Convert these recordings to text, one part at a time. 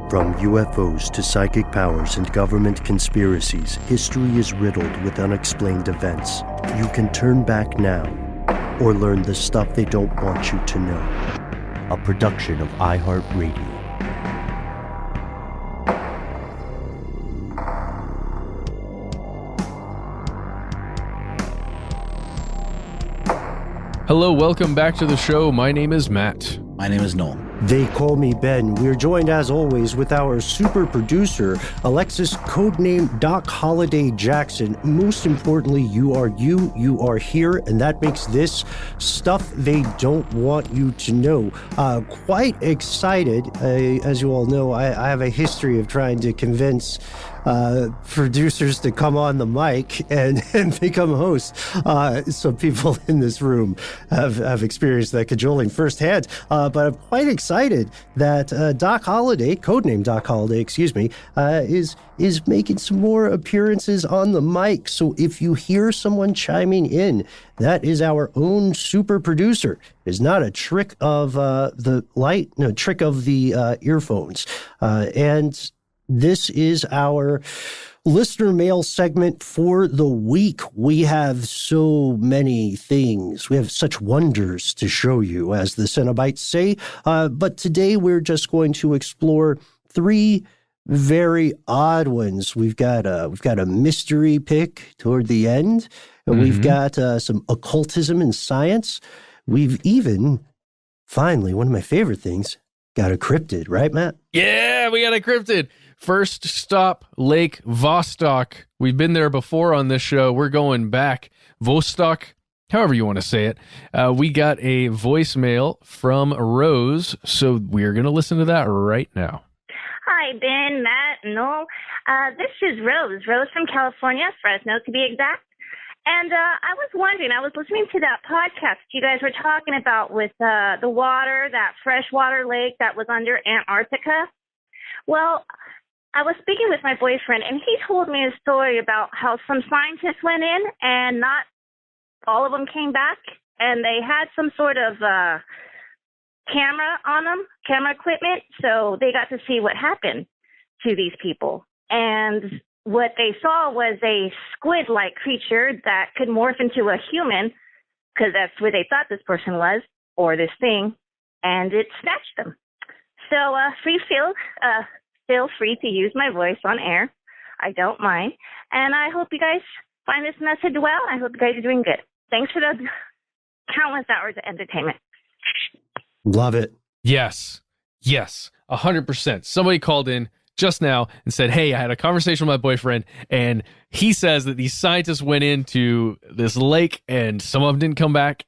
From UFOs to psychic powers and government conspiracies, history is riddled with unexplained events. You can turn back now or learn the stuff they don't want you to know. A production of iHeartRadio. Hello, welcome back to the show. My name is Matt. My name is Noel. They call me Ben. We're joined as always with our super producer, Alexis, codename Doc Holiday Jackson. Most importantly, you are here, and that makes this stuff they don't want you to know. Quite excited. As you all know, I have a history of trying to convince producers to come on the mic and become hosts. Some people in this room have experienced that cajoling firsthand. But I'm quite excited that Doc Holiday, codename Doc Holiday, is making some more appearances on the mic. So if you hear someone chiming in, that is our own super producer. It's not a trick of trick of the earphones. And this is our listener mail segment for the week. We have so many things. We have such wonders to show you, as the Cenobites say. But today we're just going to explore three very odd ones. We've got a mystery pick toward the end, and we've got some occultism and science. We've even, finally, one of my favorite things, got a cryptid, right, Matt? Yeah, we got a cryptid. First stop, Lake Vostok. We've been there before on this show. We're going back. Vostok, however you want to say it. We got a voicemail from Rose, so we're going to listen to that right now. Hi, Ben, Matt, Noel. This is Rose from California, Fresno to be exact. And I was wondering, I was listening to that podcast you guys were talking about with the water, that freshwater lake that was under Antarctica. Well, I was speaking with my boyfriend, and he told me a story about how some scientists went in, and not all of them came back, and they had some sort of camera on them, camera equipment, so they got to see what happened to these people. And what they saw was a squid-like creature that could morph into a human, because that's where they thought this person was, or this thing, and it snatched them. So feel free to use my voice on air. I don't mind. And I hope you guys find this message well. I hope you guys are doing good. Thanks for the countless hours of entertainment. Love it. Yes, 100%. Somebody called in just now and said, hey, I had a conversation with my boyfriend, and he says that these scientists went into this lake and some of them didn't come back.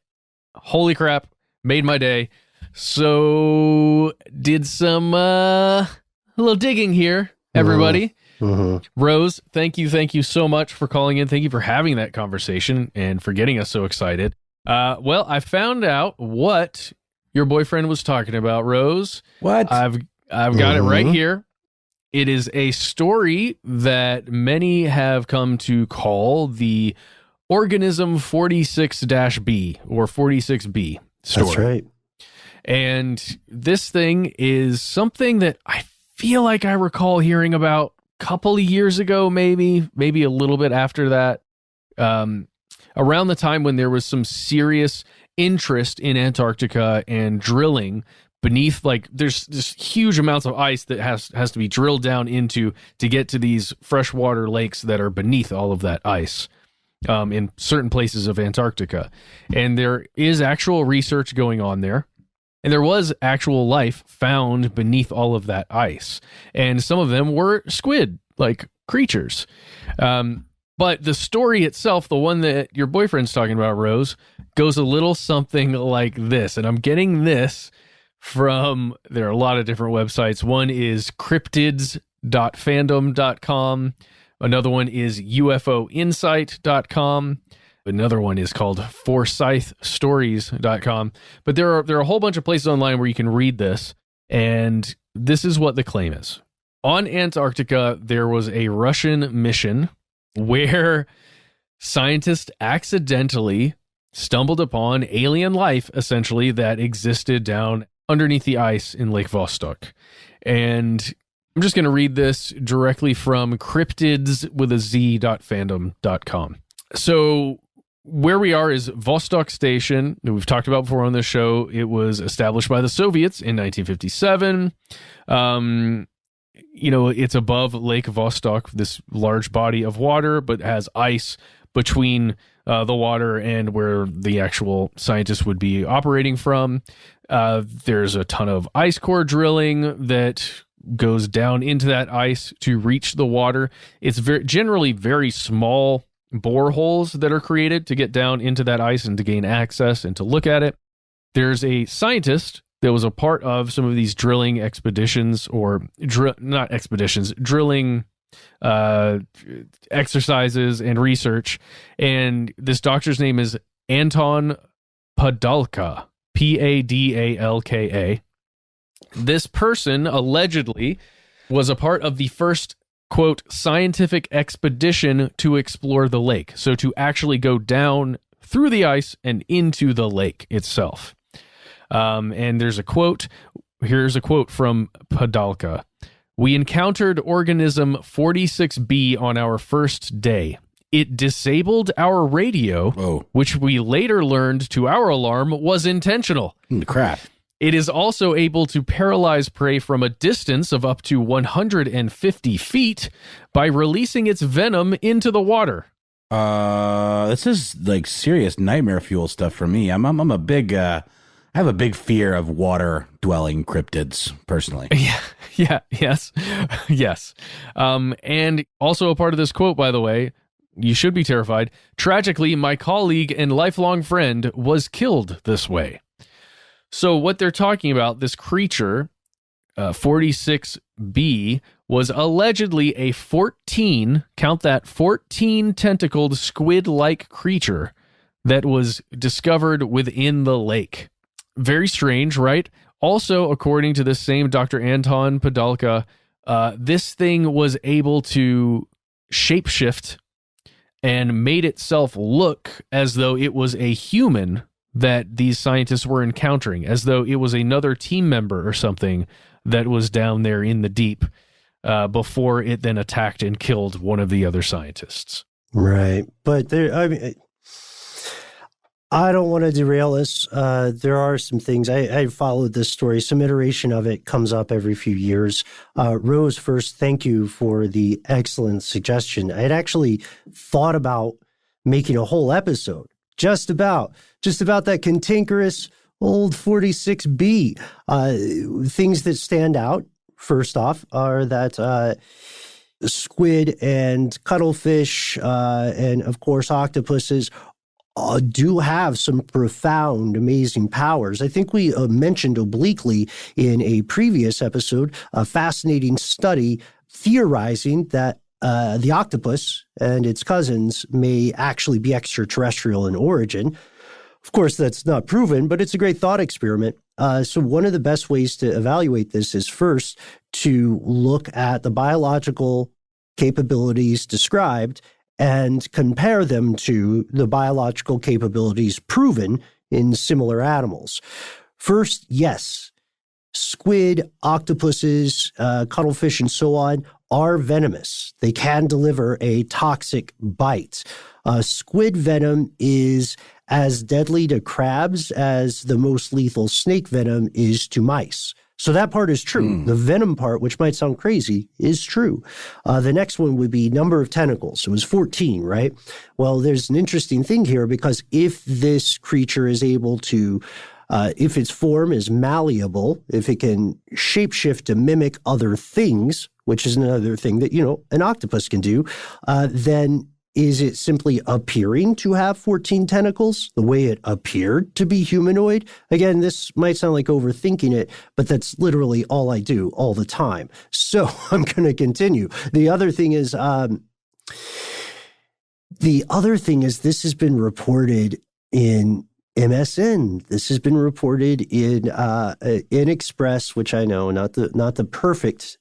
Holy crap, made my day. So did some a little digging here, everybody. Rose, thank you so much for calling in. Thank you for having that conversation and for getting us so excited. Well, I found out what your boyfriend was talking about, Rose. What? I've got it right here. It is a story that many have come to call the organism 46-B or 46B story. That's right. And this thing is something that I feel like I recall hearing about a couple of years ago, maybe a little bit after that, around the time when there was some serious interest in Antarctica and drilling beneath, like there's just huge amounts of ice that has to be drilled down into to get to these freshwater lakes that are beneath all of that ice in certain places of Antarctica. And there is actual research going on there. And there was actual life found beneath all of that ice. And some of them were squid-like creatures. But the story itself, the one that your boyfriend's talking about, Rose, goes a little something like this. And I'm getting this from, there are a lot of different websites. One is cryptids.fandom.com. Another one is ufoinsight.com. Another one is called forsythstories.com. But there are a whole bunch of places online where you can read this. And this is what the claim is. On Antarctica, there was a Russian mission where scientists accidentally stumbled upon alien life, essentially, that existed down underneath the ice in Lake Vostok. And I'm just going to read this directly from cryptids.fandom.com. So where we are is Vostok Station that we've talked about before on this show. It was established by the Soviets in 1957. It's above Lake Vostok, this large body of water, but has ice between the water and where the actual scientists would be operating from. There's a ton of ice core drilling that goes down into that ice to reach the water. It's generally very small boreholes that are created to get down into that ice and to gain access and to look at it. There's a scientist that was a part of some of these drilling expeditions, or drilling exercises and research. And this doctor's name is Anton Padalka, Padalka. This person allegedly was a part of the first, quote, scientific expedition to explore the lake. So to actually go down through the ice and into the lake itself. And there's a quote. Here's a quote from Padalka. "We encountered organism 46B on our first day. It disabled our radio, which we later learned to our alarm was intentional. Crap. It is also able to paralyze prey from a distance of up to 150 feet by releasing its venom into the water." This is like serious nightmare fuel stuff for me. I'm a big, I have a big fear of water dwelling cryptids personally. Yes. And also a part of this quote, by the way, you should be terrified. "Tragically, my colleague and lifelong friend was killed this way." So what they're talking about, this creature, 46B, was allegedly a 14 tentacled squid-like creature that was discovered within the lake. Very strange, right? Also, according to the same Dr. Anton Padalka, this thing was able to shapeshift and made itself look as though it was a human that these scientists were encountering, as though it was another team member or something that was down there in the deep before it then attacked and killed one of the other scientists. Right. But I don't want to derail this. There are some things. I followed this story. Some iteration of it comes up every few years. Rose, first, thank you for the excellent suggestion. I had actually thought about making a whole episode just about that cantankerous old 46B. Things that stand out, first off, are that squid and cuttlefish and, of course, octopuses do have some profound, amazing powers. I think we mentioned obliquely in a previous episode a fascinating study theorizing that the octopus and its cousins may actually be extraterrestrial in origin. Of course, that's not proven, but it's a great thought experiment. So one of the best ways to evaluate this is first to look at the biological capabilities described and compare them to the biological capabilities proven in similar animals. First, yes, squid, octopuses, cuttlefish, and so on are venomous. They can deliver a toxic bite. Squid venom is as deadly to crabs as the most lethal snake venom is to mice. So that part is true. The venom part, which might sound crazy, is true. The next one would be number of tentacles. It was 14, right? Well, there's an interesting thing here because if this creature is able to, if its form is malleable, if it can shapeshift to mimic other things, which is another thing that, an octopus can do, then is it simply appearing to have 14 tentacles, the way it appeared to be humanoid? Again, this might sound like overthinking it, but that's literally all I do all the time. So I'm going to continue. The other thing is this has been reported in MSN. This has been reported in Express, which I know not the perfect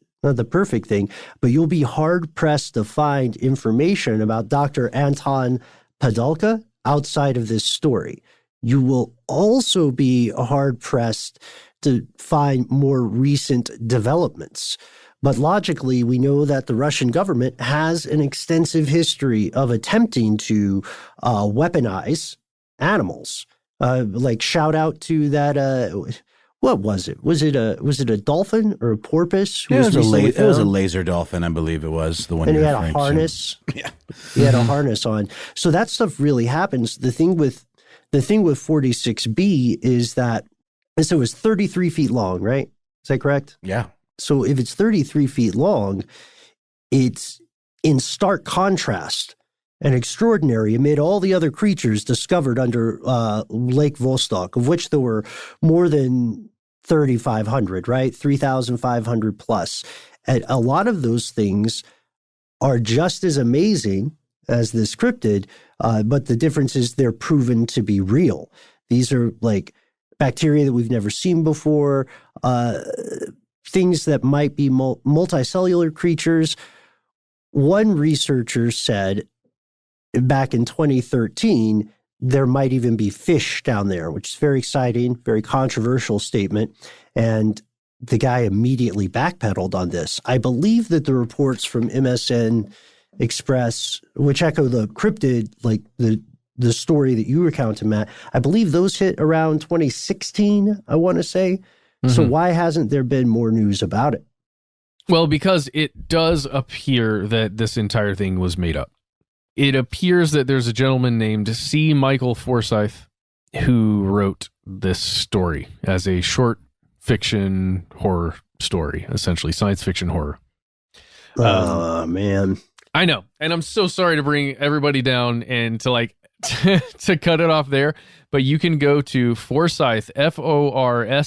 thing, but you'll be hard-pressed to find information about Dr. Anton Padalka outside of this story. You will also be hard-pressed to find more recent developments. But logically, we know that the Russian government has an extensive history of attempting to weaponize animals. Like shout out to that. What was it? Was it a dolphin or a porpoise? It was a laser dolphin, I believe it was the one. And he had a harness. Yeah, he had a harness on. So that stuff really happens. The thing with 46B is that it was 33 feet long, right? Is that correct? Yeah. So if it's 33 feet long, it's in stark contrast and extraordinary amid all the other creatures discovered under Lake Vostok, of which there were more than 3,500, right? 3,500 plus. And a lot of those things are just as amazing as this cryptid, but the difference is they're proven to be real. These are like bacteria that we've never seen before, things that might be multicellular creatures. One researcher said back in 2013, there might even be fish down there, which is very exciting, very controversial statement. And the guy immediately backpedaled on this. I believe that the reports from MSN Express, which echo the cryptid, like the story that you recounted, Matt, I believe those hit around 2016, I want to say. Mm-hmm. So why hasn't there been more news about it? Well, because it does appear that this entire thing was made up. It appears that there's a gentleman named C. Michael Forsyth who wrote this story as a short fiction horror story, essentially science fiction horror. Oh, man. I know. And I'm so sorry to bring everybody down and to like to cut it off there, but you can go to Forsyth, FORSYTH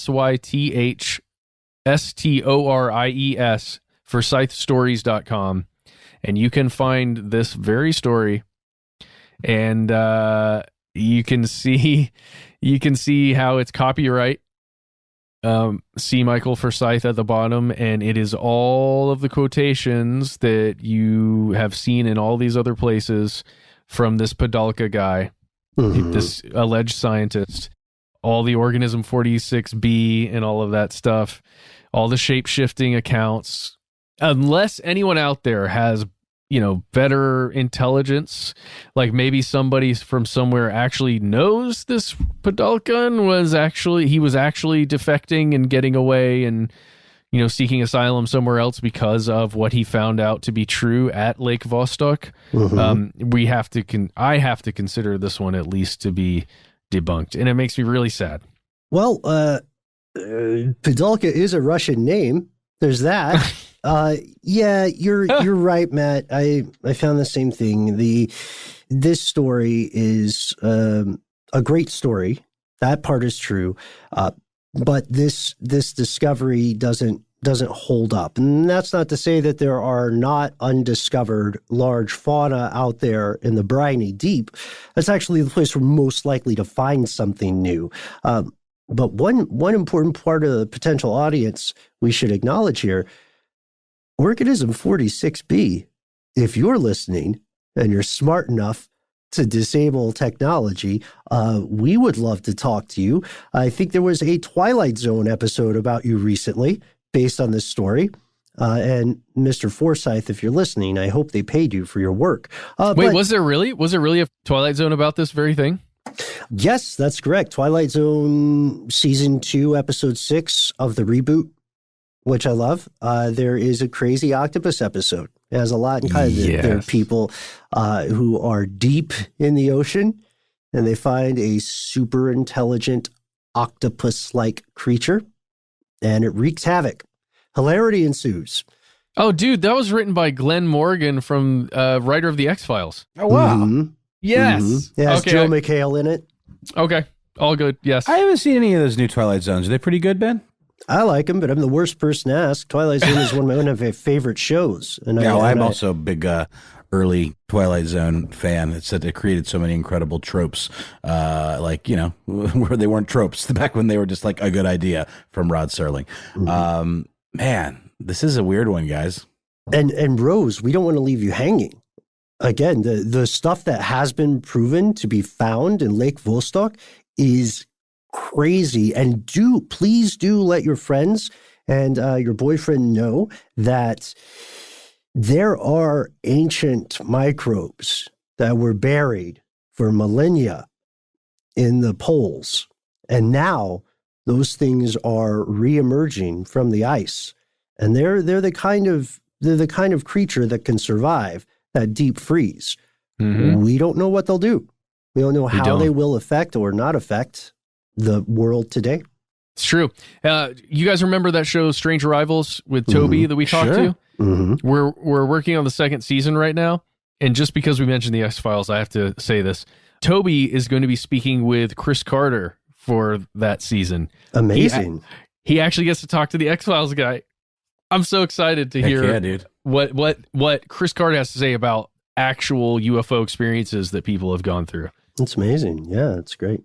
STORIES, forsythstories.com, and you can find this very story, and you can see how it's copyright C. Michael Forsyth at the bottom, and it is all of the quotations that you have seen in all these other places from this Padalka guy, this alleged scientist, all the organism 46B and all of that stuff, all the shape-shifting accounts. Unless anyone out there has, better intelligence, like maybe somebody from somewhere actually knows this Padalkan was actually defecting and getting away and, seeking asylum somewhere else because of what he found out to be true at Lake Vostok. I have to consider this one at least to be debunked, and it makes me really sad. Well, Padalka is a Russian name. There's that. Yeah, you're right, Matt. I found the same thing. This story is a great story. That part is true. But this discovery doesn't hold up. And that's not to say that there are not undiscovered large fauna out there in the briny deep. That's actually the place we're most likely to find something new. But one important part of the potential audience we should acknowledge here, organism 46B, if you're listening and you're smart enough to disable technology, we would love to talk to you. I think there was a Twilight Zone episode about you recently based on this story. And Mr. Forsyth, if you're listening, I hope they paid you for your work. Wait, was there really a Twilight Zone about this very thing? Yes, that's correct. Twilight Zone Season 2, Episode 6 of the reboot, which I love. There is a crazy octopus episode. It has a lot in kind of there are people who are deep in the ocean, and they find a super intelligent octopus-like creature, and it wreaks havoc. Hilarity ensues. Oh, dude, that was written by Glenn Morgan from writer of the X-Files. Oh, wow. Mm-hmm. Yes. Mm-hmm. It has Joe McHale in it. Okay. All good. Yes. I haven't seen any of those new Twilight Zones. Are they pretty good, Ben? I like them, but I'm the worst person to ask. Twilight Zone is one of my favorite shows. And I'm also a big early Twilight Zone fan. It said it created so many incredible tropes, where they weren't tropes back when they were just like a good idea from Rod Serling. Mm-hmm. Man, this is a weird one, guys. And Rose, we don't want to leave you hanging. Again, the stuff that has been proven to be found in Lake Vostok is crazy. And please do let your friends and your boyfriend know that there are ancient microbes that were buried for millennia in the poles. And now those things are reemerging from the ice. And they're the kind of creature that can survive that deep freeze. Mm-hmm. We don't know what they'll do. We don't know how they will affect or not affect the world today. It's true. You guys remember that show Strange Arrivals with Toby that we talked to? Mm-hmm. We're working on the second season right now. And just because we mentioned the X-Files, I have to say this. Toby is going to be speaking with Chris Carter for that season. Amazing. He actually gets to talk to the X-Files guy. I'm so excited to hear what Chris Carter has to say about actual UFO experiences that people have gone through. That's amazing. Yeah, that's great.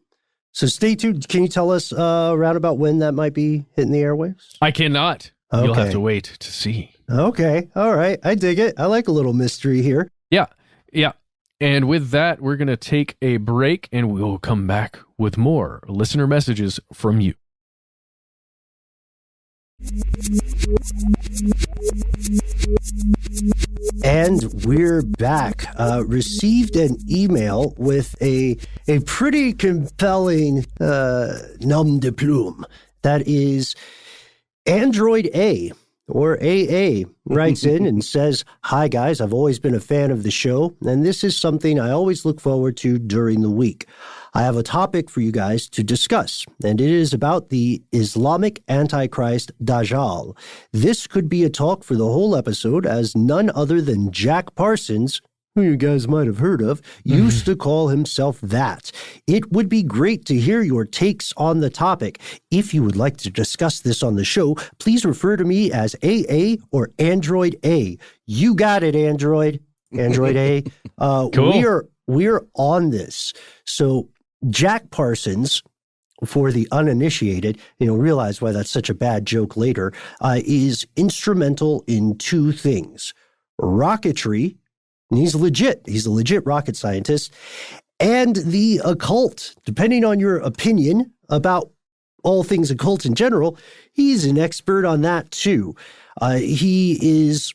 So stay tuned. Can you tell us around about when that might be hitting the airwaves? I cannot. Okay. You'll have to wait to see. Okay. All right. I dig it. I like a little mystery here. Yeah. Yeah. And with that, we're going to take a break and we'll come back with more listener messages from you. And we're back. Received an email with a pretty compelling nom de plume. That is Android A, or AA, writes in and says, "Hi guys, I've always been a fan of the show, and this is something I always look forward to during the week. I have a topic for you guys to discuss, and it is about the Islamic Antichrist Dajjal. This could be a talk for the whole episode, as none other than Jack Parsons, who you guys might have heard of, used to call himself that. It would be great to hear your takes on the topic. If you would like to discuss this on the show, please refer to me as AA or Android A. You got it, Android A. Cool. We're on this. So Jack Parsons, for the uninitiated, realize why that's such a bad joke later, is instrumental in two things: rocketry. And he's legit. He's a legit rocket scientist. And the occult. Depending on your opinion about all things occult in general, he's an expert on that too. He's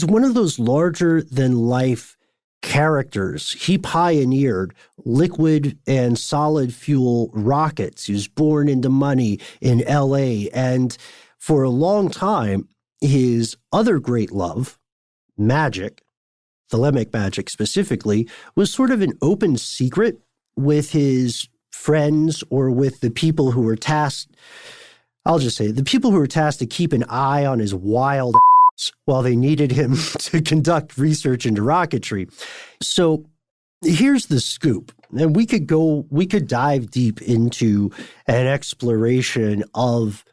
one of those larger-than-life characters. He pioneered liquid and solid fuel rockets. He was born into money in L.A. And for a long time, his other great love, magic, Thelemic magic specifically, was sort of an open secret with his friends or with the people who were tasked, I'll just say, the people who were tasked to keep an eye on his wild ass while they needed him to conduct research into rocketry. So here's the scoop. And we could dive deep into an exploration of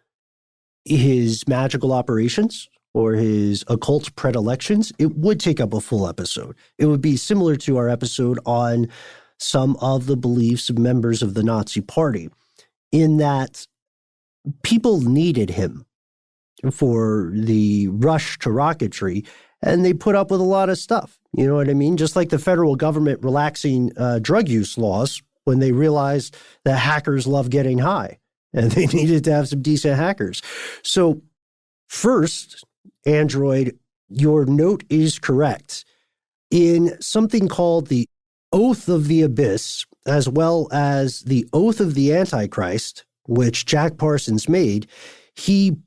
his magical operations or his occult predilections. It would take up a full episode. It would be similar to our episode on some of the beliefs of members of the Nazi Party, in that people needed him for the rush to rocketry, and they put up with a lot of stuff. You know what I mean? Just like the federal government relaxing drug use laws when they realized that hackers love getting high, and they needed to have some decent hackers. So first, Android, your note is correct. In something called the Oath of the Abyss, as well as the Oath of the Antichrist, which Jack Parsons made, he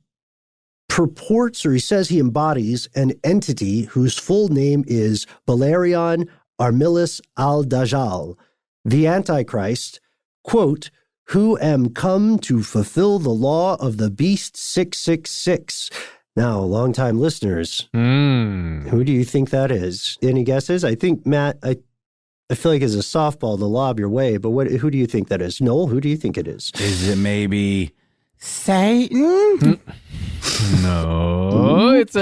purports, or he says he embodies, an entity whose full name is Valerian Armilis al-Dajjal, the Antichrist, quote, "who am come to fulfill the law of the beast 666. Now, longtime listeners, who do you think that is? Any guesses? I think, Matt, I feel like it's a softball to lob your way, but who do you think that is? Noel, who do you think it is? Is it maybe Satan? No, it's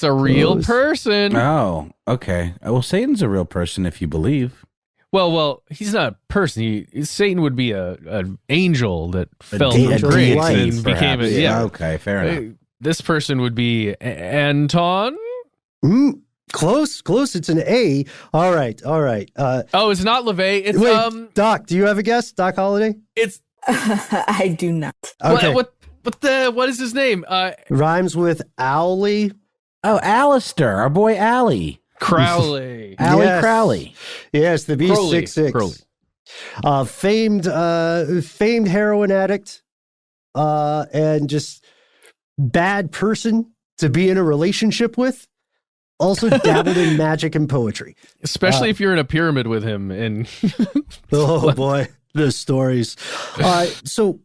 a real person. Oh, okay. Well, Satan's a real person if you believe. Well, he's not a person. Satan would be an angel that fell from grace and became a, yeah. Okay, fair enough. This person would be Anton. Close. It's an A. All right. It's not LeVay. It's Doc. Do you have a guess? Doc Holliday? It's. I do not. Okay. what is his name? Rhymes with Owly. Oh, Aleister, our boy Allie. Crowley. Allie Crowley. Yes, the B66. Famed heroin addict, and just bad person to be in a relationship with. Also dabbled in magic and poetry. Especially if you're in a pyramid with him. And oh boy, the stories. So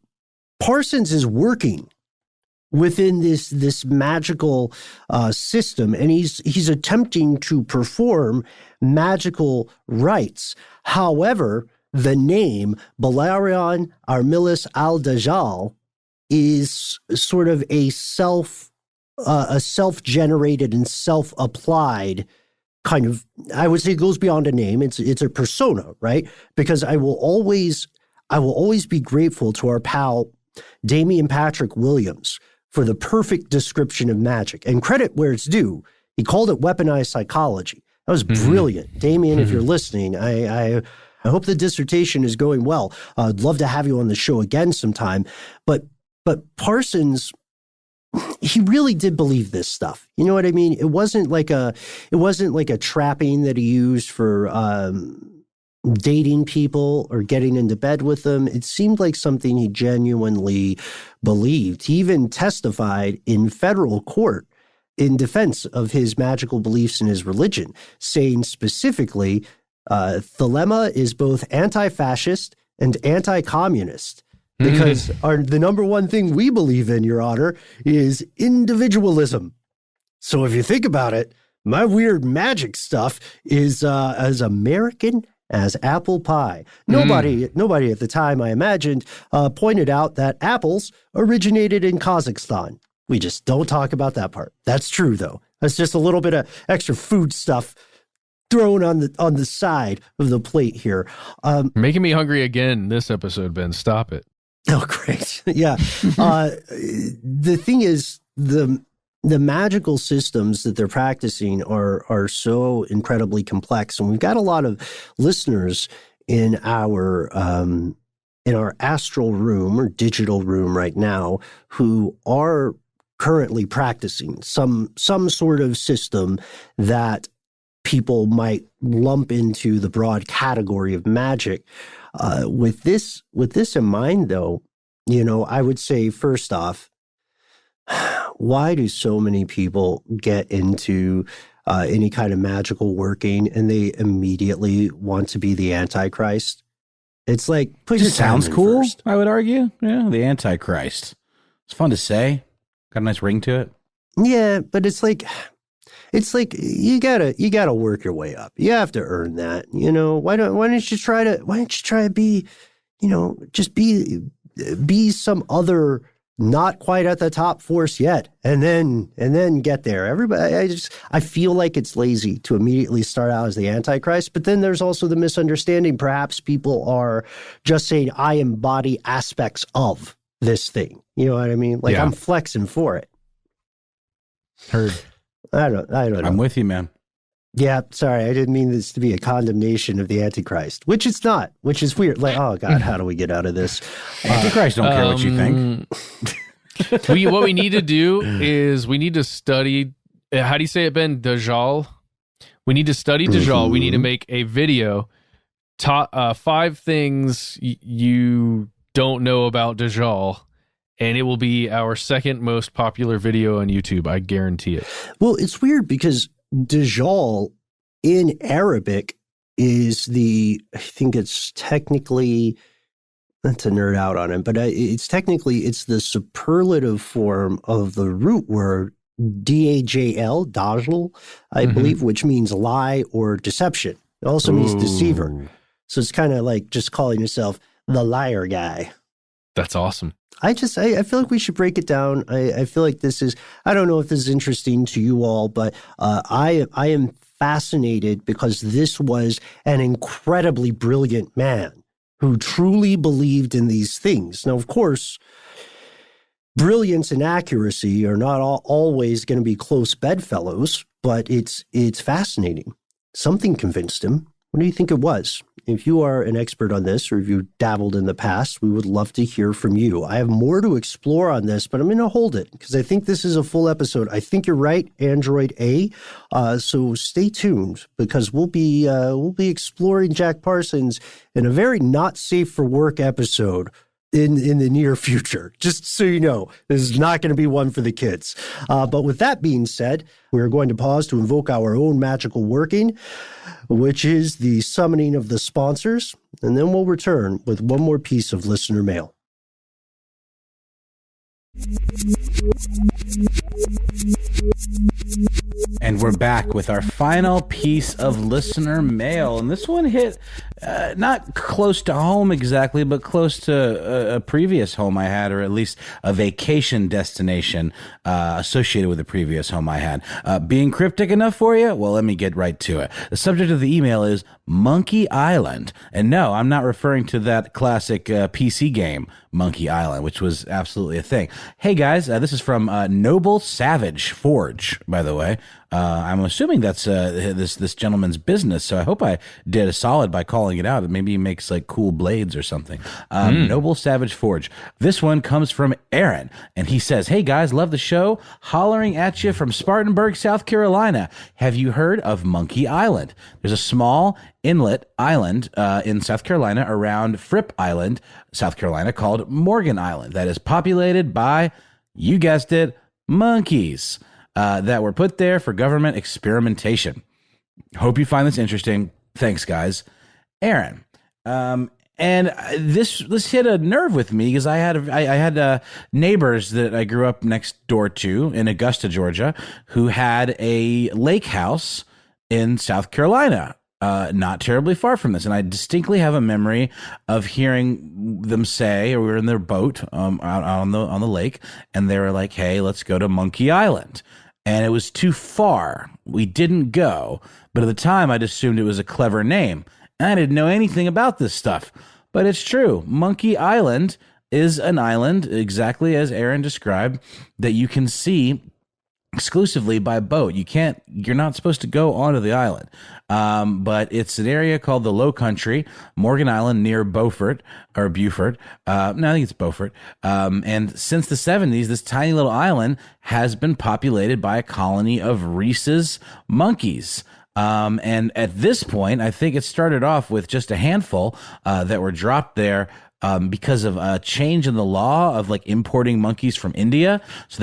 Parsons is working within this magical system, and he's attempting to perform magical rites. However, the name Balarion Armilis al-Dajjal is sort of a self-generated and self-applied kind of, I would say, goes beyond a name. It's a persona, right? Because I will always be grateful to our pal Damian Patrick Williams for the perfect description of magic, and credit where it's due. He called it weaponized psychology. That was brilliant. Damian, if you're listening, I hope the dissertation is going well. I'd love to have you on the show again sometime. But Parsons, he really did believe this stuff. You know what I mean? It wasn't like a trapping that he used for dating people or getting into bed with them. It seemed like something he genuinely believed. He even testified in federal court in defense of his magical beliefs and his religion, saying specifically, Thelema is both anti-fascist and anti-communist. Because the number one thing we believe in, Your Honor, is individualism. So if you think about it, my weird magic stuff is as American as apple pie. Nobody at the time, I imagined, pointed out that apples originated in Kazakhstan. We just don't talk about that part. That's true, though. That's just a little bit of extra food stuff thrown on the side of the plate here. Making me hungry again this episode, Ben. Stop it. Oh, great. Yeah. The thing is, the magical systems that they're practicing are so incredibly complex. And we've got a lot of listeners in our astral room or digital room right now who are currently practicing some sort of system that people might lump into the broad category of magic. With this in mind, though, I would say, first off, why do so many people get into any kind of magical working and they immediately want to be the Antichrist? It's like, put your sounds time in cool, first. I would argue. Yeah, the Antichrist. It's fun to say. Got a nice ring to it. Yeah, but it's like you gotta work your way up. You have to earn that. Why don't you try to be, just be some other not quite at the top force yet, and then get there. Everybody, I feel like it's lazy to immediately start out as the Antichrist, but then there's also the misunderstanding. Perhaps people are just saying, I embody aspects of this thing. You know what I mean? Like, yeah. I'm flexing for it. Heard. I don't know. I'm with you, man. Yeah, sorry, I didn't mean this to be a condemnation of the Antichrist, which it's not, which is weird. Like, oh God, how do we get out of this? Antichrist don't care what you think. What we need to do is we need to study. How do you say it, Ben? Dajjal. We need to study Dajjal. We need to make a video. 5 things you don't know about Dajjal. And it will be our second most popular video on YouTube. I guarantee it. Well, it's weird because Dajjal in Arabic is I think it's technically, not to nerd out on it, but it's the superlative form of the root word Dajjal, Dajjal, I believe, which means lie or deception. It also means deceiver. So it's kind of like just calling yourself the liar guy. That's awesome. I feel like we should break it down. I feel like I don't know if this is interesting to you all, but I am fascinated because this was an incredibly brilliant man who truly believed in these things. Now, of course, brilliance and accuracy are not always going to be close bedfellows, but it's fascinating. Something convinced him. What do you think it was? If you are an expert on this, or if you dabbled in the past, we would love to hear from you. I have more to explore on this, but I'm going to hold it because I think this is a full episode. I think you're right, Android A. So stay tuned because we'll be exploring Jack Parsons in a very not safe for work episode in the near future. Just so you know, this is not going to be one for the kids. But with that being said, we're going to pause to invoke our own magical working, which is the summoning of the sponsors, and then we'll return with one more piece of listener mail. And we're back with our final piece of listener mail. And this one hit not close to home exactly, but close to a previous home I had, or at least a vacation destination associated with the previous home I had. Being cryptic enough for you? Well, let me get right to it. The subject of the email is Monkey Island. And no, I'm not referring to that classic PC game, Monkey Island, which was absolutely a thing. Hey guys, this is from Noble Savage Forge, by the way. I'm assuming that's this gentleman's business, so I hope I did a solid by calling it out. Maybe he makes like cool blades or something. Noble Savage Forge. This one comes from Aaron, and he says, "Hey guys, love the show. Hollering at you from Spartanburg, South Carolina. Have you heard of Monkey Island? There's a small inlet island in South Carolina around Fripp Island, South Carolina, called Morgan Island that is populated by, you guessed it, monkeys that were put there for government experimentation. Hope you find this interesting. Thanks, guys." Aaron. And this hit a nerve with me because I had neighbors that I grew up next door to in Augusta, Georgia, who had a lake house in South Carolina. Not terribly far from this. And I distinctly have a memory of hearing them say, or we were in their boat out on the lake, and they were like, "Hey, let's go to Monkey Island." And it was too far. We didn't go. But at the time, I'd assumed it was a clever name. I didn't know anything about this stuff. But it's true. Monkey Island is an island, exactly as Aaron described, that you can see exclusively by boat. You're not supposed to go onto the island. But it's an area called the Low Country, Morgan Island near Beaufort or Beaufort. No, I think it's Beaufort. And since the 70s, this tiny little island has been populated by a colony of Rhesus monkeys. And at this point, I think it started off with just a handful that were dropped there because of a change in the law of like importing monkeys from India. So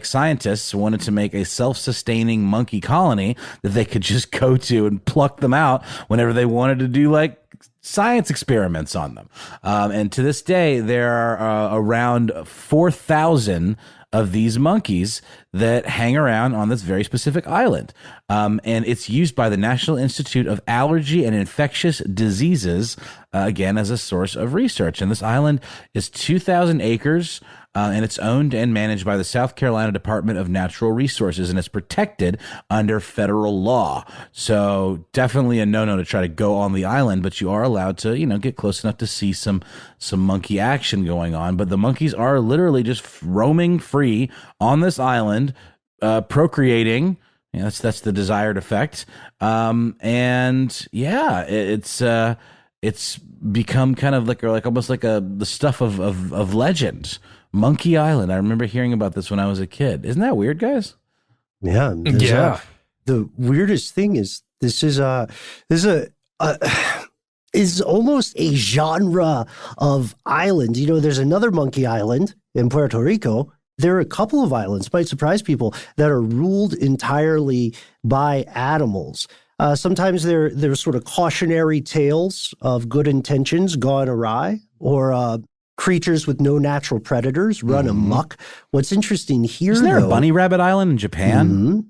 scientists wanted to make a self-sustaining monkey colony that they could just go to and pluck them out whenever they wanted to do like science experiments on them. And to this day, there are around 4,000 of these monkeys that hang around on this very specific island. And it's used by the National Institute of Allergy and Infectious Diseases, again, as a source of research. And this island is 2,000 acres, and it's owned and managed by the South Carolina Department of Natural Resources, and it's protected under federal law. So definitely a no-no to try to go on the island, but you are allowed to, get close enough to see some monkey action going on. But the monkeys are literally just roaming free on this island, procreating. That's the desired effect. And yeah, it's become kind of like almost like the stuff of legend. Monkey Island. I remember hearing about this when I was a kid. Isn't that weird, guys? Yeah. Yeah. The weirdest thing is this is almost a genre of island. There's another Monkey Island in Puerto Rico. There are a couple of islands, might surprise people, that are ruled entirely by animals. Sometimes they're sort of cautionary tales of good intentions gone awry, or creatures with no natural predators run amok. What's interesting here, Isn't there a Bunny Rabbit Island in Japan?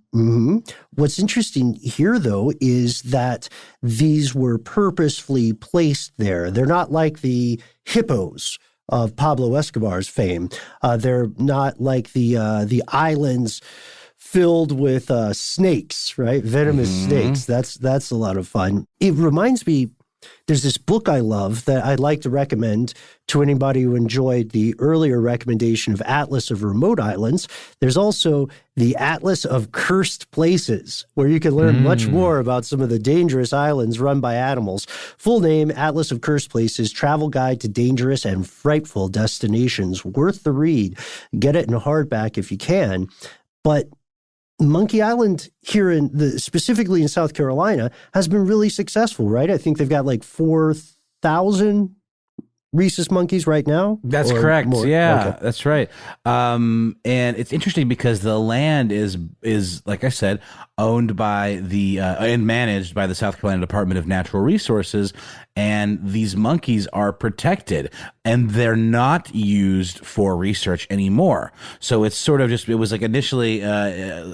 What's interesting here, though, is that these were purposefully placed there. They're not like the hippos of Pablo Escobar's fame. They're not like the islands filled with snakes, right? Venomous snakes. That's a lot of fun. It reminds me There's this book I love that I'd like to recommend to anybody who enjoyed the earlier recommendation of Atlas of Remote Islands. There's also the Atlas of Cursed Places, where you can learn much more about some of the dangerous islands run by animals. Full name, Atlas of Cursed Places, Travel Guide to Dangerous and Frightful Destinations. Worth the read. Get it in hardback if you can. But Monkey Island here specifically in South Carolina has been really successful, right? I think they've got like 4,000 rhesus monkeys right now. That's correct. More? Yeah, okay. That's right. And it's interesting because the land is like I said, owned by and managed by the South Carolina Department of Natural Resources, and these monkeys are protected, and they're not used for research anymore. So it's sort of it was like initially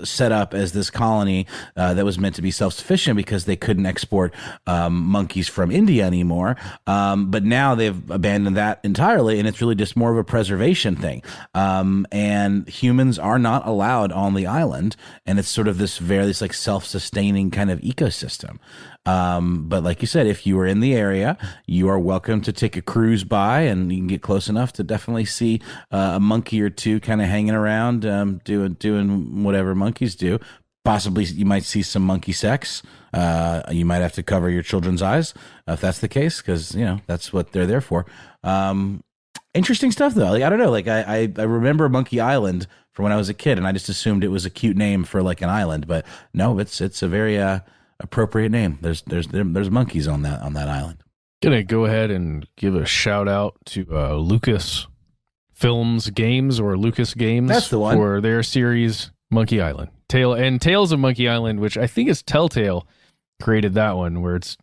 set up as this colony that was meant to be self-sufficient because they couldn't export monkeys from India anymore. But now they've abandoned that entirely, and it's really just more of a preservation thing. And humans are not allowed on the island, and it's sort of this like self-sustaining kind of ecosystem. But like you said, if you are in the area, you are welcome to take a cruise by, and you can get close enough to definitely see a monkey or two kind of hanging around, doing whatever monkeys do. Possibly you might see some monkey sex. You might have to cover your children's eyes if that's the case, because that's what they're there for. Interesting stuff though. Like, I don't know. Like I remember Monkey Island from when I was a kid, and I just assumed it was a cute name for like an island, but no, it's a very appropriate name. There's monkeys on that island. Gonna go ahead and give a shout out to Lucas Films Games, or Lucas Games. That's the one. For their series Monkey Island. Tales of Monkey Island, which I think is Telltale created that one, where it's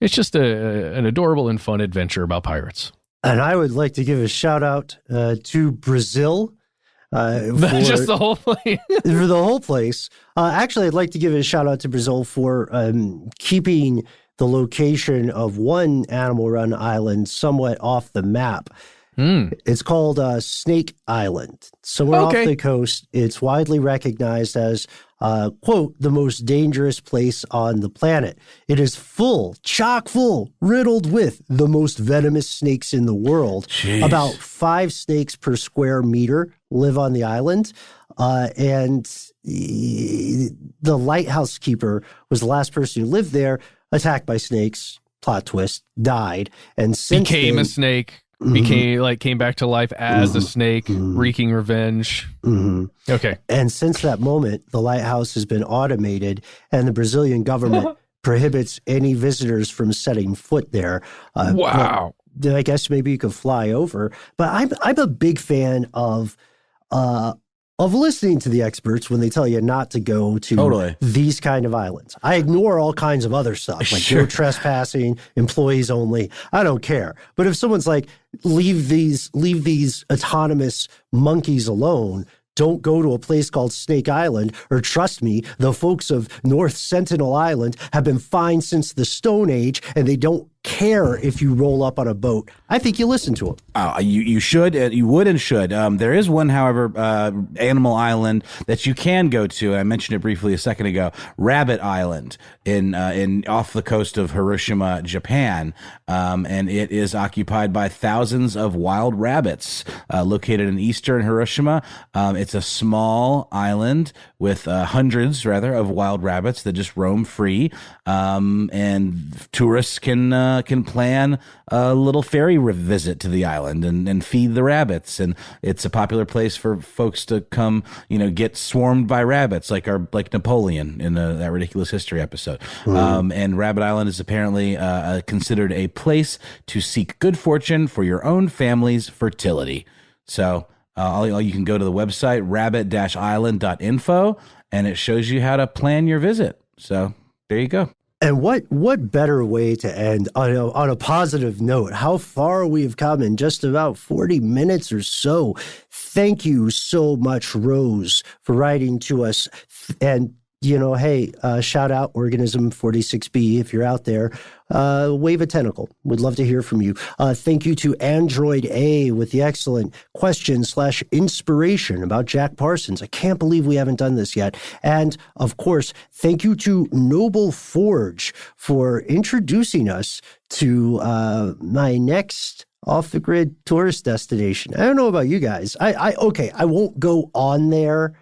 just an adorable and fun adventure about pirates. And I would like to give a shout out to Brazil. Just the whole place. For the whole place. Actually, I'd like to give a shout out to Brazil for keeping the location of one animal-run island somewhat off the map. It's called Snake Island. Somewhere off the coast, it's widely recognized as, quote, the most dangerous place on the planet. It is chock full, riddled with the most venomous snakes in the world. Jeez. About 5 snakes per square meter live on the island. And the lighthouse keeper was the last person who lived there, attacked by snakes, plot twist, died. And since became a snake. Came back to life as a snake, wreaking revenge. Okay. And since that moment, the lighthouse has been automated, and the Brazilian government prohibits any visitors from setting foot there. Wow. I guess maybe you could fly over. But I'm a big fan of listening to the experts when they tell you not to go to these kind of islands. I ignore all kinds of other stuff, like no trespassing, employees only. I don't care. But if someone's like, leave these autonomous monkeys alone, don't go to a place called Snake Island, or trust me, the folks of North Sentinel Island have been fine since the Stone Age, and they don't care if you roll up on a boat. I think you listen to them. You should, you would and should. There is one, however, animal island that you can go to. I mentioned it briefly a second ago. Rabbit Island in off the coast of Hiroshima, Japan, and it is occupied by thousands of wild rabbits. Located in eastern Hiroshima, it's a small island with hundreds, rather, of wild rabbits that just roam free, and tourists can plan a little ferry visit to the island and feed the rabbits. And it's a popular place for folks to come, get swarmed by rabbits, like Napoleon in that Ridiculous History episode. And Rabbit Island is apparently considered a place to seek good fortune for your own family's fertility. So you can go to the website rabbit-island.info, and it shows you how to plan your visit. So there you go. And what better way to end on a positive note? How far we have come in just about 40 minutes or so. Thank you so much, Rose, for writing to us. And hey, shout out Organism 46B if you're out there. Wave a tentacle. We'd love to hear from you. Thank you to Android A with the excellent question/inspiration about Jack Parsons. I can't believe we haven't done this yet. And of course, thank you to Noble Forge for introducing us to my next off-the-grid tourist destination. I don't know about you guys. I won't go on there,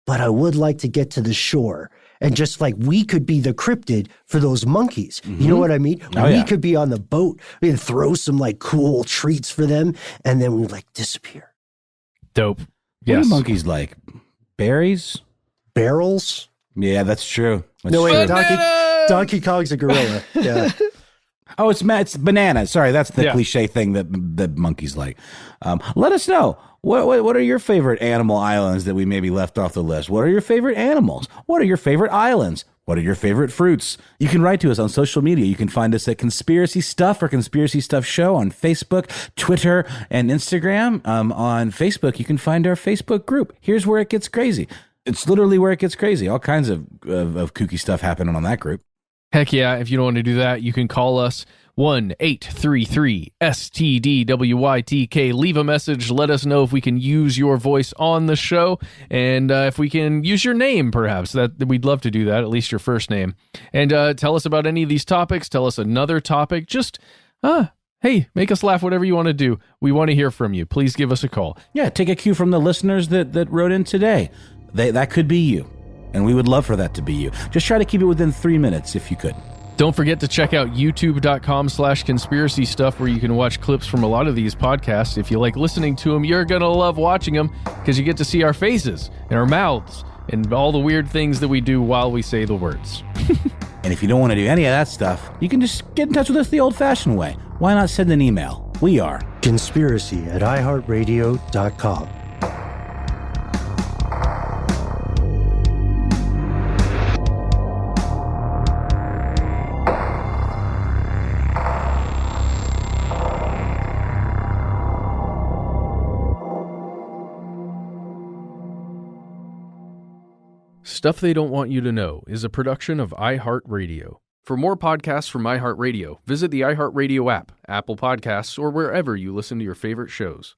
but I would like to get to the shore. And just like we could be the cryptid for those monkeys. You know what I mean? We could be on the boat and throw some like cool treats for them. And then we like disappear. Dope. What Yes. do monkeys like? Berries? Barrels? Yeah, that's true. That's No, wait, true. Donkey Kong's a gorilla. Yeah. Oh, it's banana. Sorry, that's the Yeah. cliche thing that monkeys like. Let us know. What are your favorite animal islands that we maybe left off the list? What are your favorite animals? What are your favorite islands? What are your favorite fruits? You can write to us on social media. You can find us at Conspiracy Stuff or Conspiracy Stuff Show on Facebook, Twitter, and Instagram. On Facebook, you can find our Facebook group. Here's where it gets crazy. It's literally where it gets crazy. All kinds of kooky stuff happening on that group. Heck yeah. If you don't want to do that, you can call us 1-833-STDWYTK. Leave a message. Let us know if we can use your voice on the show. And if we can use your name, perhaps. We'd love to do that, at least your first name. And tell us about any of these topics. Tell us another topic. Just, hey, make us laugh, whatever you want to do. We want to hear from you. Please give us a call. Yeah, take a cue from the listeners that wrote in today. That could be you. And we would love for that to be you. Just try to keep it within 3 minutes if you could. Don't forget to check out youtube.com/conspiracy stuff, where you can watch clips from a lot of these podcasts. If you like listening to them, you're going to love watching them because you get to see our faces and our mouths and all the weird things that we do while we say the words. And if you don't want to do any of that stuff, you can just get in touch with us the old-fashioned way. Why not send an email? We are Conspiracy@iHeartRadio.com. Stuff They Don't Want You to Know is a production of iHeartRadio. For more podcasts from iHeartRadio, visit the iHeartRadio app, Apple Podcasts, or wherever you listen to your favorite shows.